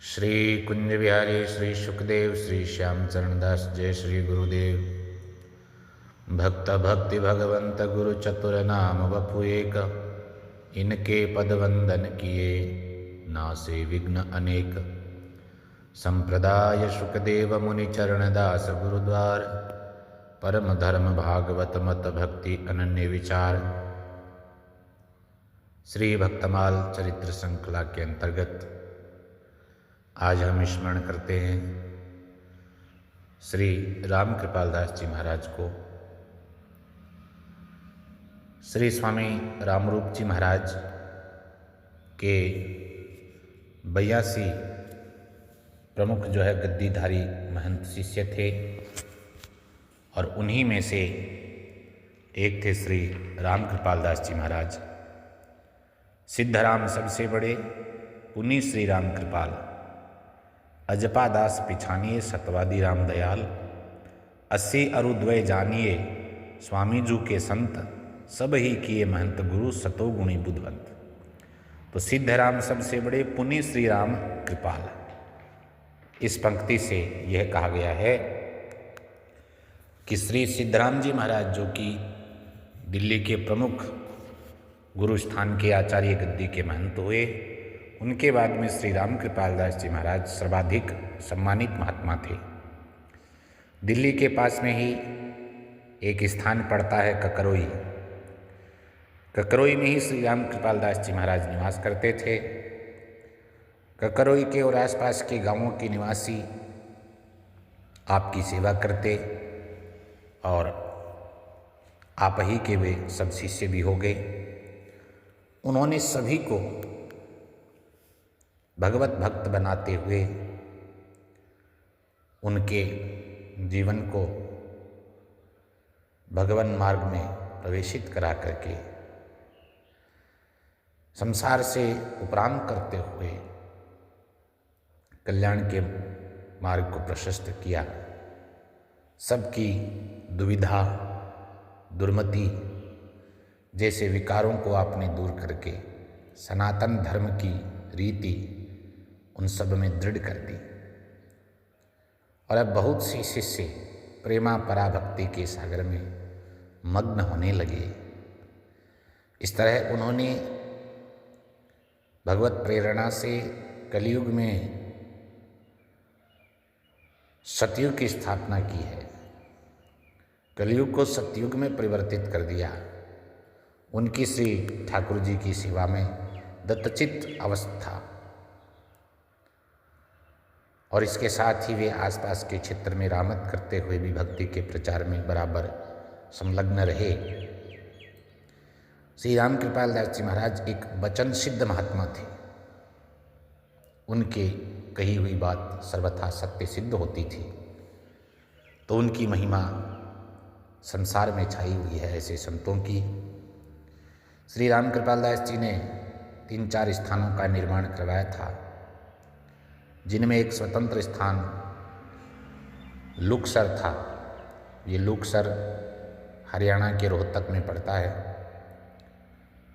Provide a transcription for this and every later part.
श्री कुंज बिहारी श्री सुखदेव श्री श्याम चरणदास जय श्री गुरुदेव। भक्त भक्ति भगवंत गुरु चतुर नाम वपु एक, इनके पद वंदन किए नासे विघ्न अनेक। संप्रदाय सुखदेव मुनि चरण दास गुरुद्वार, परम धर्म भागवत मत भक्ति अनन्य विचार। श्री भक्तमाल चरित्र श्रृंखला के अंतर्गत आज हम स्मरण करते हैं श्री राम कृपाल दास जी महाराज को। श्री स्वामी रामरूप जी महाराज के 82 प्रमुख जो है गद्दीधारी महंत शिष्य थे और उन्हीं में से एक थे श्री राम कृपाल दास जी महाराज। सिद्धराम सबसे बड़े, पुनि श्री राम कृपाल। अजपा दास पिछानिए सतवादी राम दयाल, 80 अरुद्वय जानिए स्वामी जू के संत, सब ही किए महंत गुरु सतो गुणी बुद्धवंत। तो सिद्धराम सबसे बड़े, पुनि श्री राम कृपाल। इस पंक्ति से यह कहा गया है कि श्री सिद्धराम जी महाराज जो कि दिल्ली के प्रमुख गुरु स्थान के आचार्य गद्दी के महंत हुए, उनके बाद में श्री राम कृपाल दास जी महाराज सर्वाधिक सम्मानित महात्मा थे। दिल्ली के पास में ही एक स्थान पड़ता है ककरोई। ककरोई में ही श्री राम कृपाल दास जी महाराज निवास करते थे। ककरोई के और आसपास के गांवों के निवासी आपकी सेवा करते और आप ही के वे सब शिष्य भी हो गए। उन्होंने सभी को भगवत भक्त बनाते हुए उनके जीवन को भगवान मार्ग में प्रवेशित करा करके संसार से उपराम करते हुए कल्याण के मार्ग को प्रशस्त किया। सबकी दुविधा, दुर्मति जैसे विकारों को आपने दूर करके सनातन धर्म की रीति उन सब में दृढ़ कर दी और अब बहुत सी शिष्य प्रेमा पराभक्ति के सागर में मग्न होने लगे। इस तरह उन्होंने भगवत प्रेरणा से कलयुग में सतयुग की स्थापना की है। कलयुग को सतयुग में परिवर्तित कर दिया। उनकी श्री ठाकुर जी की सेवा में दत्तचित्त अवस्था और इसके साथ ही वे आसपास के क्षेत्र में रामत करते हुए भी भक्ति के प्रचार में बराबर संलग्न रहे। श्री राम कृपाल दास जी महाराज एक वचन सिद्ध महात्मा थे। उनके कही हुई बात सर्वथा सत्य सिद्ध होती थी, तो उनकी महिमा संसार में छाई हुई है ऐसे संतों की। श्री राम कृपाल दास जी ने 3-4 स्थानों का निर्माण करवाया था, जिनमें एक स्वतंत्र स्थान लुक्सर था। ये लुक्सर हरियाणा के रोहतक में पड़ता है।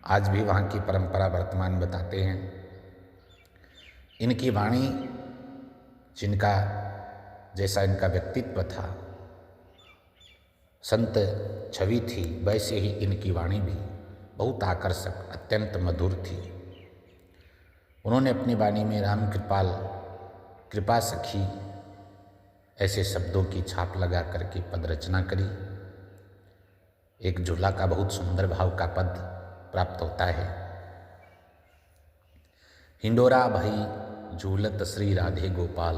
आज भी वहाँ की परंपरा वर्तमान बताते हैं। इनकी वाणी, जिनका जैसा इनका व्यक्तित्व था, संत छवि थी, वैसे ही इनकी वाणी भी बहुत आकर्षक, अत्यंत मधुर थी। उन्होंने अपनी वाणी में राम कृपाल, कृपा सखी ऐसे शब्दों की छाप लगा करके पद रचना करी। एक झूला का बहुत सुंदर भाव का पद प्राप्त होता है। हिंडोरा भई झूलत श्री राधे गोपाल,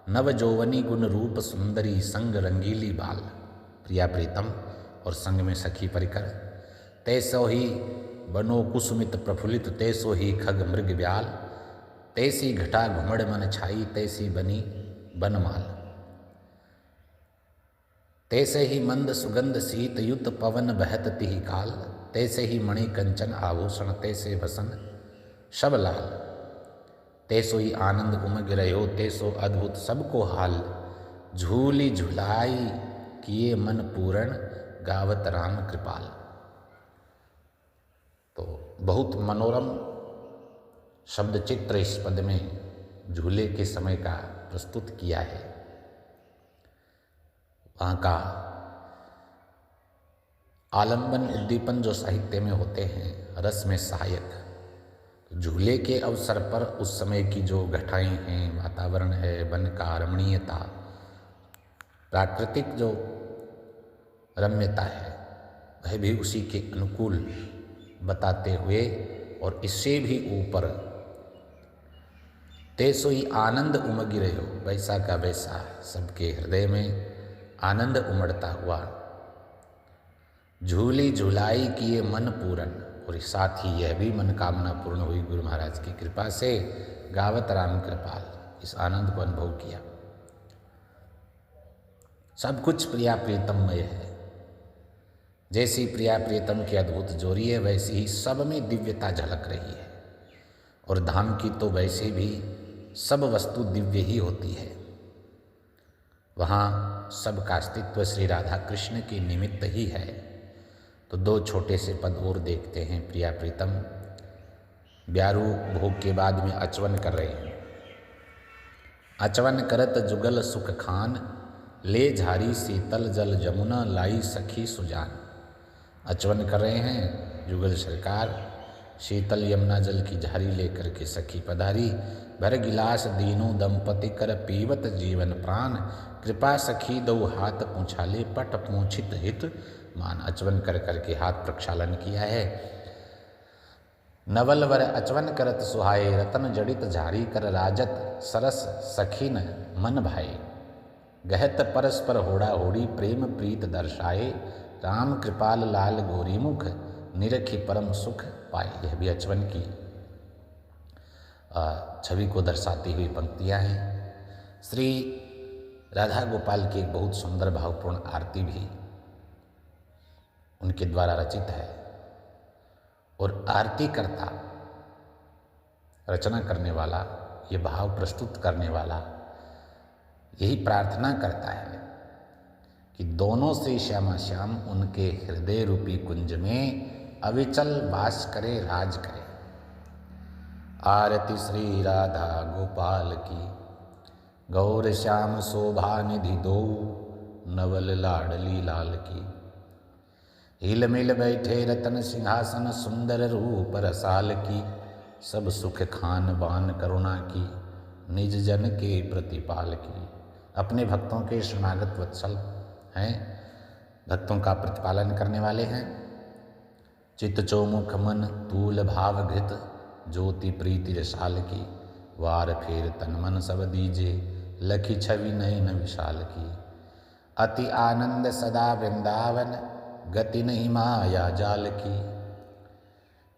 नव जौवनी गुण रूप सुंदरी संग रंगीली बाल। प्रिया प्रीतम और संग में सखी परिकर, तैसो ही बनो कुसुमित प्रफुल्लित, तैसो ही खग मृग ब्याल। तैसी घटा घुमड़ मन छाई, तैसी बनी बनमाल। तैसे ही मंद सुगंध शीत युत, पवन बहत तिहि काल। तैसे ही मणि कंचन आभूषण, तैसे भसन शब लाल। तैसो ही आनंद उमग रहो, तैसो अद्भुत सबको हाल। झूली झुलाई किए मन पूरण, गावत राम कृपाल। तो बहुत मनोरम शब्द चित्र इस पद में झूले के समय का प्रस्तुत किया है। वहाँ का आलंबन उद्दीपन जो साहित्य में होते हैं रस में सहायक, झूले के अवसर पर उस समय की जो घटाएं हैं, वातावरण है, वन का रमणीयता, प्राकृतिक जो रम्यता है, वह भी उसी के अनुकूल बताते हुए और इससे भी ऊपर ते सोई आनंद उमगी रहो, वैसा का वैसा सबके हृदय में आनंद उमड़ता हुआ झूली झुलाई किए मन पूरन, और साथ ही यह भी मनोकामना पूर्ण हुई गुरु महाराज की कृपा से। गावत राम कृपाल, इस आनंद को अनुभव किया। सब कुछ प्रिया प्रीतममय है। जैसी प्रिया प्रीतम की अद्भुत जोड़ी है वैसी ही सब में दिव्यता झलक रही है, और धाम की तो वैसे भी सब वस्तु दिव्य ही होती है। वहाँ सबका अस्तित्व श्री राधा कृष्ण के निमित्त ही है। तो दो छोटे से पद और देखते हैं। प्रिया प्रीतम ब्यारू भोग के बाद में अचवन कर रहे हैं। अचवन करत जुगल सुख खान, ले झारी शीतल जल जमुना लाई सखी सुजान। अचवन कर रहे हैं, जुगल सरकार शीतल यमुना जल की झारी लेकर के सखी पधारी। भर गिलास दीनों दंपति कर पीवत जीवन प्राण, कृपा सखी दो हाथ पूछाले पट पूछित हित मान। अचवन कर करके हाथ प्रक्षालन किया है। नवल वर अचवन करत सुहाए, रतन जड़ित झारी कर राजत सरस सखीन मन भाए। गहत परस्पर होड़ा होड़ी प्रेम प्रीत दर्शाए, राम कृपाल लाल गोरी मुख निरखी परम सुख पाए। यह भी अचवन की छवि को दर्शाती हुई पंक्तियाँ हैं। श्री राधा गोपाल की एक बहुत सुंदर भावपूर्ण आरती भी उनके द्वारा रचित है, और आरती करता, रचना करने वाला, ये भाव प्रस्तुत करने वाला यही प्रार्थना करता है कि दोनों से श्यामा श्याम उनके हृदय रूपी कुंज में अविचल वास करे, राज करे। आरती श्री राधा गोपाल की, गौर श्याम शोभा निधि दो, नवल लाडली लाल की। हिल मिल बैठे रतन सिंहासन, सुंदर रूप रसाल की। सब सुख खान बान करुणा की, निज जन के प्रतिपाल की। अपने भक्तों के शरणागत वत्सल हैं, भक्तों का प्रतिपालन करने वाले हैं। चित्त चौमुख मन तूल भाव घृत, ज्योति प्रीति रसाल की। वार फेर तन मन सब दीजे, लखी छवि नयन विशाल की। अति आनंद सदा वृंदावन, गति नहीं माया जाल की।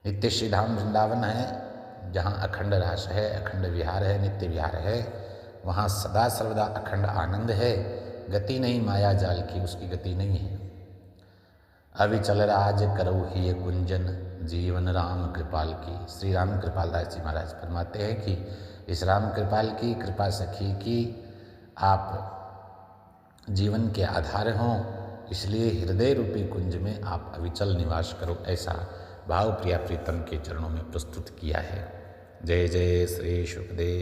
नित्य श्रीधाम वृंदावन है, जहाँ अखंड रास है, अखंड विहार है, नित्य विहार है। वहाँ सदा सर्वदा अखंड आनंद है। गति नहीं माया जाल की, उसकी गति नहीं है। अविचल राज करो ही कुंजन, जीवन राम कृपाल की। श्री राम कृपाल दास जी महाराज फरमाते हैं कि इस राम कृपाल की कृपा सखी की आप जीवन के आधार हों, इसलिए हृदय रूपी कुंज में आप अविचल निवास करो, ऐसा भाव प्रिया प्रीतम के चरणों में प्रस्तुत किया है। जय जय श्री शुकदेव।